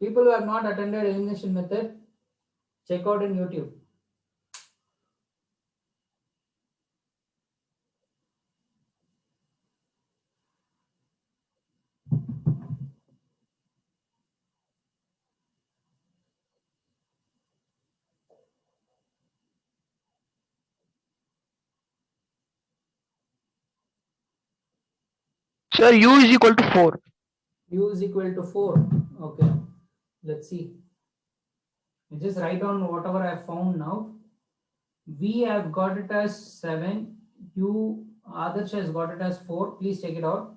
People who have not attended elimination method, check out in YouTube. Sir, U is equal to 4. U is equal to 4. Okay, let's see. You just write down whatever I have found now. We have got it as 7. U, Adarsh has got it as 4. Please take it out.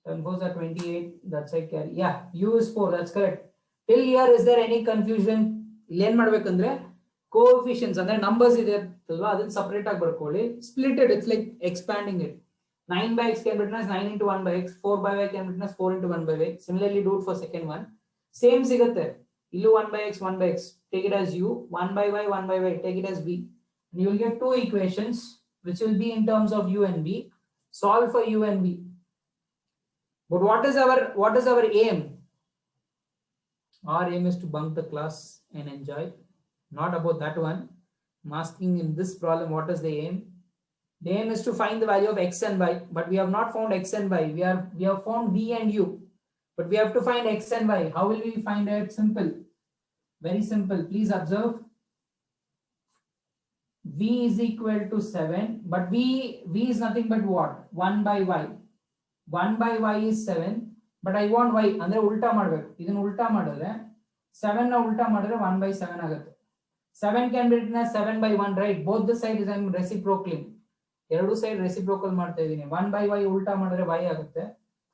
7 4s are 28. That's I carry. Yeah, U is 4. That's correct. Till here, is there any confusion? Len madbekandre coefficients andre numbers ide alva adನ್ನ separate ಆಗಿ ಬರ್ಕೊಳ್ಳಿ. Split it. It's like expanding it. 9 by x can be written as 9 into 1 by x. 4 by y can be written as 4 into 1 by y. Similarly, do it for second one. Same ಸಿಗುತ್ತೆ. Illu 1 by x, 1 by x. Take it as u. 1 by y, 1 by y. Take it as b. And you will get two equations which will be in terms of u and b. Solve for u and b. But what is our aim? Our aim is to bunk the class and enjoy. Not about that one. I'm asking in this problem, what is the aim? The aim is to find the value of x and y, but we have not found x and y. We have found v and u, but we have to find x and y. How will we find it? Simple, very simple. Please observe. V is equal to 7, but v is nothing but what? 1 by y. 1 by y is 7, but I want y. Andre ulta madbeku. Idan ulta madidre 7 na ulta madidre 1 by 7 agutte. 7 can be written as 7 by 1, right? Both the sides I am reciprocaling. ಎರಡು side reciprocal ಮಾಡ್ತಾ ಇದೀನಿ. 1 by y ಉಲ್ಟಾ ಮಾಡಿದ್ರೆ y ಆಗುತ್ತೆ.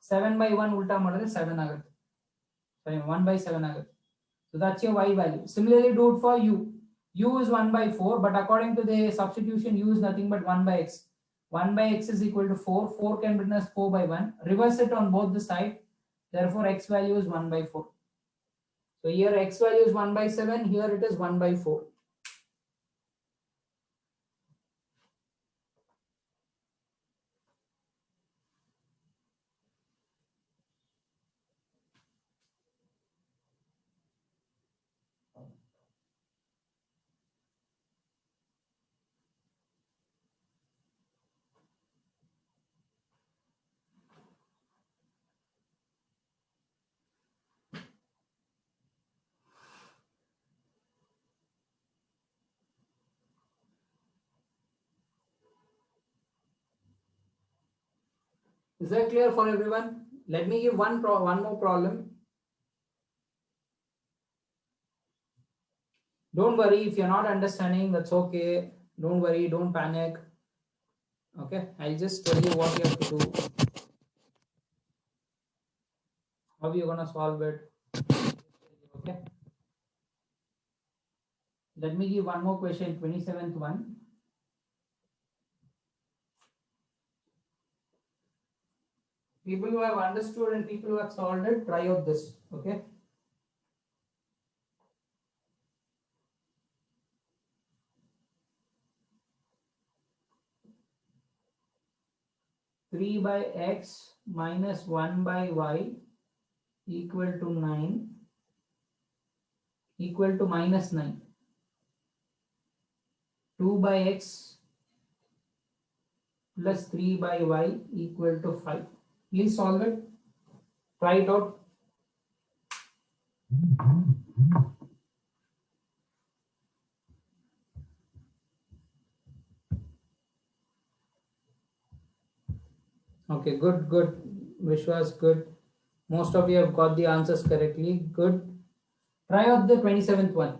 7 by 1 ಉಲ್ಟಾ ಮಾಡಿದ್ರೆ 7 ಆಗುತ್ತೆ. Sorry, 1 by 7 ಆಗುತ್ತೆ. So that's your y value. Similarly, do it for u. U is 1 by 4, but according to the substitution, u is nothing but 1 by x. 1 by x is equal to 4. 4 can be written as 4 by 1. Reverse it on both the sides. Therefore, x value is 1 by 4. So here x value is 1 by 7. Here it is 1 by 4. Is that clear for everyone? Let me give one more problem. Don't worry if you're not understanding, that's okay. Don't worry, don't panic. Okay, I'll just tell you what you have to do. How you're gonna solve it. Okay. Let me give one more question, 27th one. People who have understood and people who have solved it, try out this. Okay. Three by x minus 1 by y equal to 9 equal to minus 9. 2 by x plus 3 by y equal to 5. Please solve it. Try it out. Okay, good. Vishwas, good. Most of you have got the answers correctly. Good. Try out the 27th one.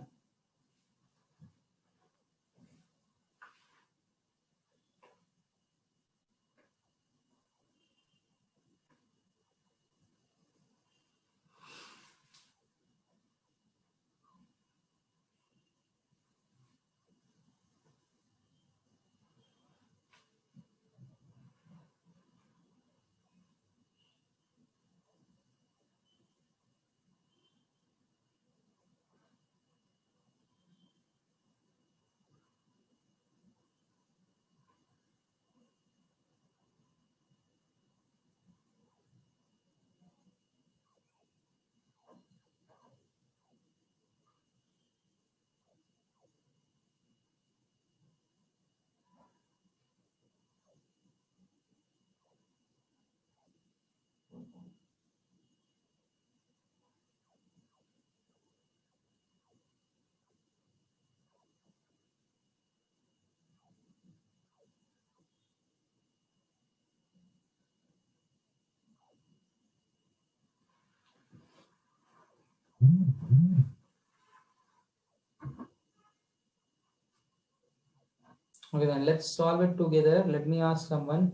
Okay, then let's solve it together. Let me ask someone.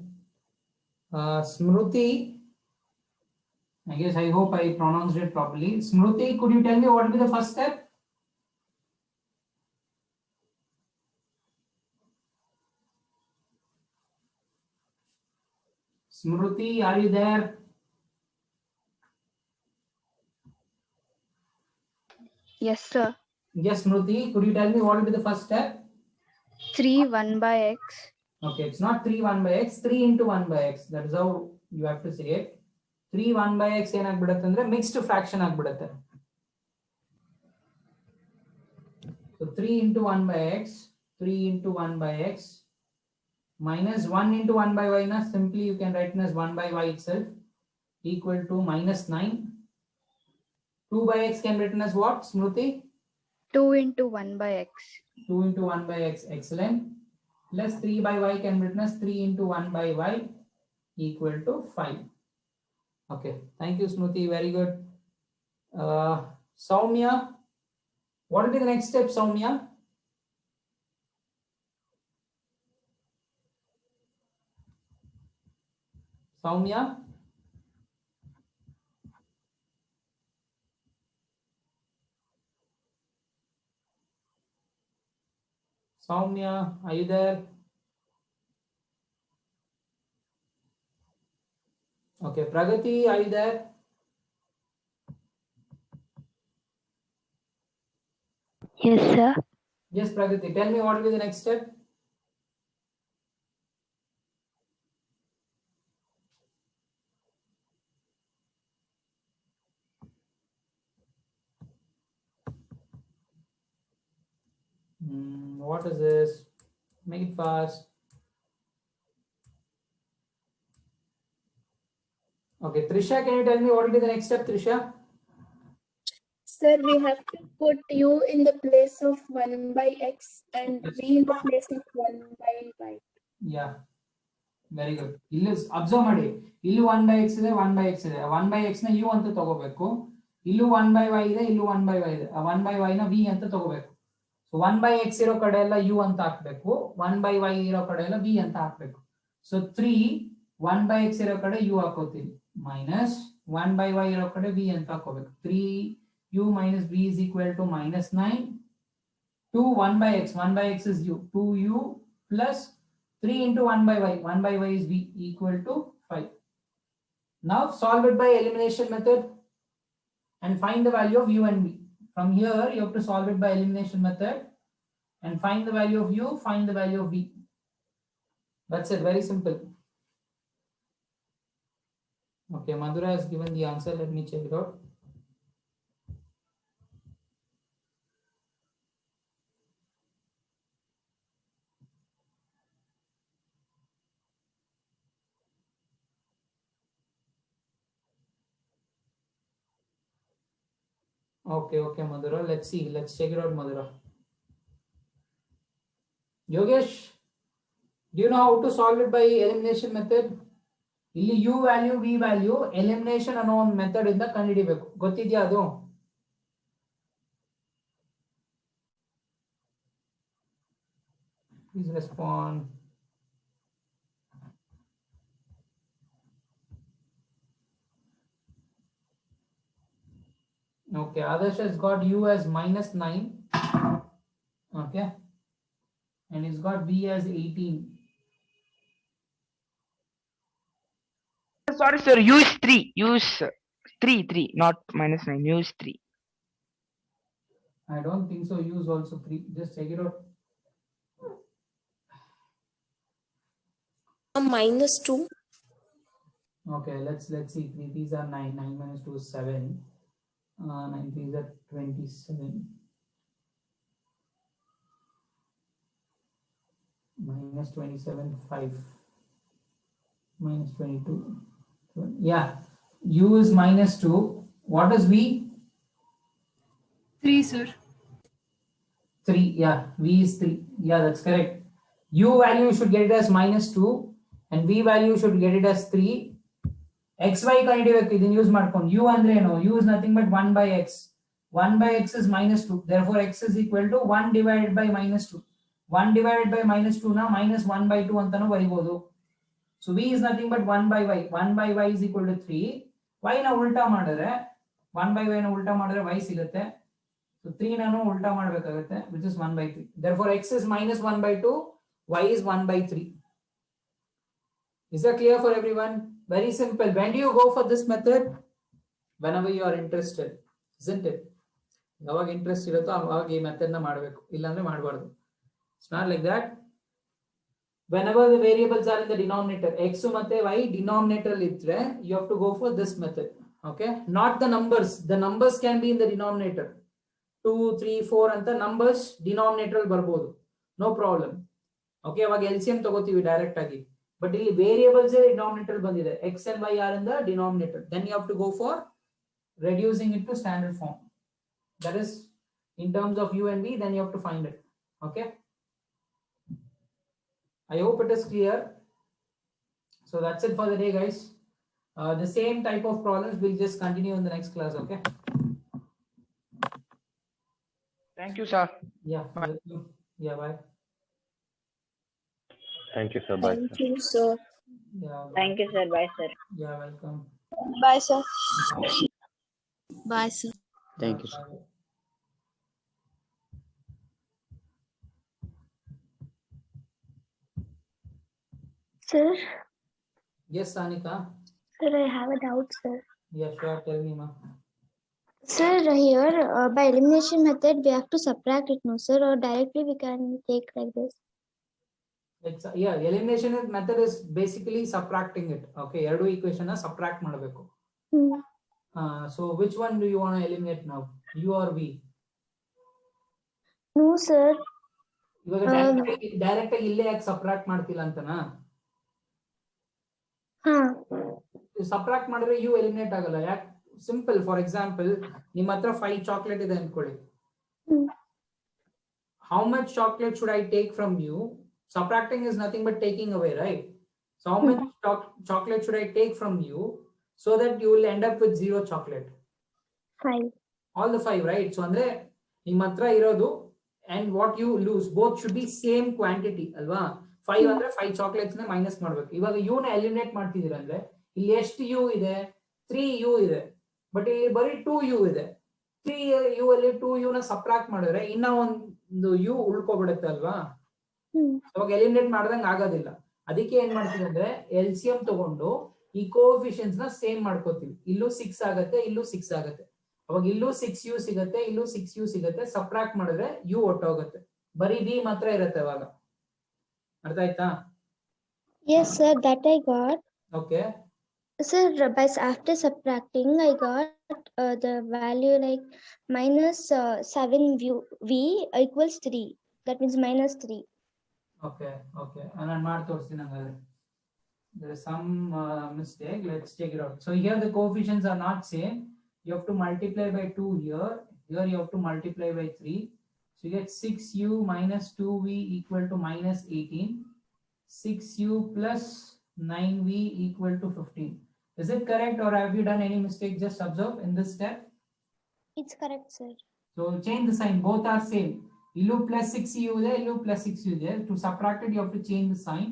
Smruti, I hope I pronounced it properly. Smruti, could you tell me what will be the first step? Smruti, are you there? Yes, sir. Yes, Smruti, could you tell me what will be the first step? 3 1 by x. Okay, it's not 3 1 by x, 3 into 1 by x. That is how you have to say it. 3 1 by x ಏನಾಗ್ಬಿಡುತ್ತೆ ಅಂದ್ರೆ mixed fraction ಆಗ್ಬಿಡುತ್ತೆ. So 3 into 1 by x, 3 into 1 by x minus 1 into 1 by y na simply you can write it as 1 by y itself equal to minus 9. 2 by x can be written as what, Smruti? 2 into 1 by x. 2 into 1 by x, excellent. Plus 3 by y can be written as 3 into 1 by y equal to 5. Okay, thank you, Smruti. Very good. Soumya, what will be the next step, Soumya? Soumya? Soumya, are you there? Okay, Pragati, are you there? Yes, sir. Yes, Pragati, tell me what will be the next step? What is this? Make it fast. Okay, Trisha, can you tell me what will be the next step, Trisha? Sir, we have to put u in the place of 1 by x and v in the place of 1 by y. Yeah, very good. ಇಲ್ಲಿ observe ಮಾಡಿ, ಇಲ್ಲಿ 1 by x ಇದೆ, 1 by x ಇದೆ. 1 by x ನ u ಅಂತ ತಗೋಬೇಕು. ಇಲ್ಲೂ 1 by y ಇದೆ, ಇಲ್ಲೂ 1 by y ಇದೆ. 1 by y ನ v ಅಂತ ತಗೋಬೇಕು. ಸೊ 1 by x ಇರೋ ಕಡೆ ಎಲ್ಲ u ಅಂತ ಹಾಕ್ಬೇಕು, 1 by y ಇರೋ ಕಡೆ ಎಲ್ಲ v ಅಂತ ಹಾಕ್ಬೇಕು. ಸೊ 3 1 by x ಇರೋ ಕಡೆ u ಹಾಕೋತೀವಿ, ಮೈನಸ್ 1 by y ಇರೋ ಕಡೆ v ಅಂತ ಹಾಕೋಬೇಕು. 3u minus v is equal to minus 9. 2 1 by x, 1 by x is u, 2u plus 3 into 1 by y, 1 by y is v equal to 5. Now solve it by elimination method and find the value of u and v. From here you have to solve it by elimination method and find the value of u, find the value of v. That's it, very simple. Okay, Madhura has given the answer. Let me check it out. Okay, Madhura. Let's see. Let's check it out, Madhura. Yogesh, do you know how to solve it by elimination method? ಇಲ್ಲಿ u value, v value elimination ಅನ್ನೋ ಒಂದು method ಇಂದ ಕಂಡುಹಿಡಿಬೇಕು. ಗೊತ್ತಿದೆಯಾ ಅದು? Please respond. Okay, Adarsh has got u as minus 9. Okay, and he's got v as 18. Sorry, sir. U is 3. U is 3, not minus 9. U is 3. I don't think so. U is also 3. Just check it out. Minus 2. Okay, let's see. 3 these are 9. 9 minus 2 is 7. 9 these are 27. Minus 27, 5. Minus 22. Yeah, u is minus 2. What is v? 3, sir. 3. Yeah, v is 3. Yeah, that's correct. U value you should get it as minus 2 and v value you should get it as 3. xy ಕಂಡುಹಿಡಿಯಬೇಕು, ಇದನ್ನ use ಮಾಡ್ಕೊಂಡು. u ಅಂದ್ರೆ ಏನು? u is nothing but 1 by x. 1 by x is minus 2. Therefore, x is equal to 1 divided by minus 2. 1 divided by minus 2 na minus 1 by 2 antanu baribodu. So v is nothing but 1 by y. 1 by y is equal to 3. Y na ulta madare 1 by y na ulta madare y sigutte. So 3 nanu ulta madbekagutte, which is 1 by 3. Therefore, x is minus 1 by 2, y is 1 by 3. Is that clear for everyone? Very simple. When do you go for this method? Whenever you are interested, isn't it? ಯಾವಾಗ interest ಇರುತ್ತೋ ಅವಾಗ ಈ method ನ ಮಾಡಬೇಕು, ಇಲ್ಲಾಂದ್ರೆ ಮಾಡಬಾರ್ದು. It's not like that. Whenever the variables are in the denominator, x ಮತ್ತೆ y denominator ಇದ್ರೆ, you have to go for this method. Okay, not the numbers. The numbers can be in the denominator. 2, 3, 4 ಅಂತ numbers denominator ಬರ್ಬೋದು, no problem. Okay, ಅವಾಗ LCM ತಗೋತೀವಿ direct ಆಗಿ. But ಇಲ್ಲಿ variables denominator ಬಂದಿದೆ, x and y are in the denominator. Then you have to go for reducing it to standard form. That is in terms of u and v, then you have to find it. Okay, I hope it is clear. So that's it for the day, guys. The same type of problems will just continue in the next class. Okay, Thank you, sir. yeah, welcome. Yeah, bye. Thank you, sir. Bye, sir. Thank you, sir. Yeah, Thank you, sir. Bye, sir. yeah, welcome. Bye, sir. Bye, sir. Thank you, sir. Bye. Sir, Yes, Anika. sir, I have a doubt, sir. Yeah, sure. Tell me, ma. Sir, here by elimination method we have to subtract it, no, sir, or directly we can take like this. It's, yeah, elimination method is basically subtracting it. Okay, ಎರಡು equation ನ subtract ಮಾಡಬೇಕು. So which one do you want to eliminate now? U or V? No, sir. ಇವಾಗ direct ಆಗಿ ಇಲ್ಲೇ ಯಾಕೆ subtract ಮಾಡ್ತಿಲ್ಲ ಅಂತನಾ? Subtract ಮಾಡಿದ್ರೆ ಯು ಎಲಿಮಿನೇಟ್ ಆಗಲ್ಲ. ಯಾಕೆ? ಸಿಂಪಲ್. ಫಾರ್ ಎಕ್ಸಾಂಪಲ್, ನಿಮ್ಮ ಹತ್ರ 5 ಚಾಕ್ಲೇಟ್ ಇದೆ ಅನ್ಕೊಳ್ಳಿ. How much chocolate should I take from you? Subtracting is nothing but taking away, right? So how much chocolate should I take from you so that you will end up with 0 chocolate? 5. All the 5, right? So andre ನಿಮ್ಮ ಹತ್ರ ಇರೋದು and what you lose both should be same quantity ಅಲ್ವಾ? 5 ಅಂದ್ರೆ 5 chocolates ನ minus ಮಾಡ್ಬೇಕು. ಇವಾಗ you ನ eliminate ಮಾಡ್ತಿದ್ದೀರ ಅಂದ್ರೆ ಇಲ್ಲಿ ಎಷ್ಟು ಯು ಇದೆ? 3 ಯು ಇದೆ. ಬಟ್ ಇಲ್ಲಿ ಬರೀ 2 ಯು ಇದೆ. 3 ಯು ಅಲ್ಲಿ 2 ಯು ನ ಸಬ್ಟ್ರಾಕ್ಟ್ ಮಾಡಿದ್ರೆ ಇನ್ನ ಒಂದು ಯು ಉಳ್ಕೊಬಿಡುತ್ತೆ ಅಲ್ವಾ? ಅವಾಗ ಎಲಿಮಿನೇಟ್ ಮಾಡ್ದಂಗ ಆಗೋದಿಲ್ಲ. ಅದಕ್ಕೆ ಏನ್ ಮಾಡ್ತೀವಿ ಅಂದ್ರೆ LCM ತಗೊಂಡು ಈ ಕೋಎಫಿಷಿಯಂಟ್ಸ್ ನ ಸೇಮ್ ಮಾಡ್ಕೋತೀವಿ. ಇಲ್ಲೂ 6 ಆಗತ್ತೆ, ಇಲ್ಲೂ 6 ಆಗತ್ತೆ. ಅವಾಗ ಇಲ್ಲೂ 6u ಸಿಗತ್ತೆ, ಇಲ್ಲೂ 6u ಸಿಗತ್ತೆ. ಸಬ್ಟ್ರಾಕ್ಟ್ ಮಾಡಿದ್ರೆ ಯು ಒಟ್ಟೋಗುತ್ತೆ, ಬರೀ v ಮಾತ್ರ ಇರುತ್ತೆ ಅವಾಗ. ಅರ್ಥ ಆಯ್ತಾ? Yes, sir, that I got. Okay. Sir, by after subtracting, I got the value like minus 7v equals 3. That means minus 3. Okay, okay. ನಾನು ಮಾಡಿ ತೋರಿಸ್ತೀನಿ ಹಂಗಾದ್ರೆ. There is some mistake. Let's check it out. So here the coefficients are not same. You have to multiply by 2 here. Here you have to multiply by 3. So you get 6u minus 2v equal to minus 18. 6u plus 9v equal to 15. Is it correct or have you done any mistake? Just observe in this step. It's correct, sir. So change the sign. Both are same. Illu plus 6u there, illu plus 6u there. To subtract it, you have to change the sign.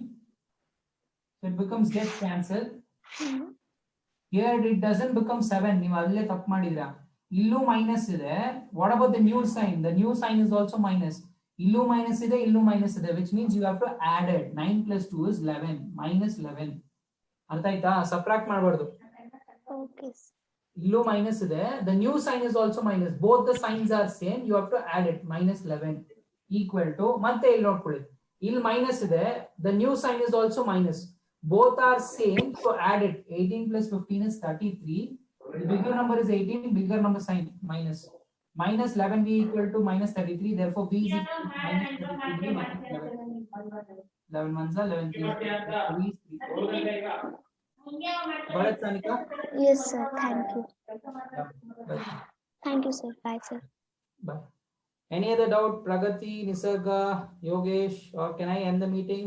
So it becomes gets cancelled. Here it doesn't become 7. ನೀವು ಅಲ್ಲೇ ತಪ್ಪು ಮಾಡಿದ್ರಾ? ಇಲ್ಲೂ minus ಇದೆ. What about the new sign? The new sign is also minus. ಇಲ್ಲೂ minus ಇದೆ, ಇಲ್ಲೂ minus ಇದೆ, which means you have to add it. 9 plus 2 is 11. Minus 11. ಅರ್ಥ ಆಯ್ತಾ? ಸಬ್ಟ್ರಾಕ್ಟ್ ಮಾಡಬಾರ್ದು. Okay. ಇಲ್ಲೂ ಮೈನಸ್ ಇದೆ. The new sign is also minus. Both the signs are same. You have to add it. Minus 11 equal to, ಮತ್ತೆ ಇಲ್ಲಿ ನೋಡ್ಕೊಳ್ಳಿ, ಇಲ್ಲಿ minus ಇದೆ. The new sign is also minus. Both are same, so add it. 18 plus 15 is 33. The bigger number is 18, bigger number sign minus. Minus 11v equal to minus 33. Therefore, v is equal to minus 33 minus 11. 11 ones are 11 3. Got it, Sanika? Yes, sir. Thank you. Bye. Thank you, sir. Bye, sir. Bye. Any other doubt? Pragati, Nisarga, Yogesh, or can I end the meeting?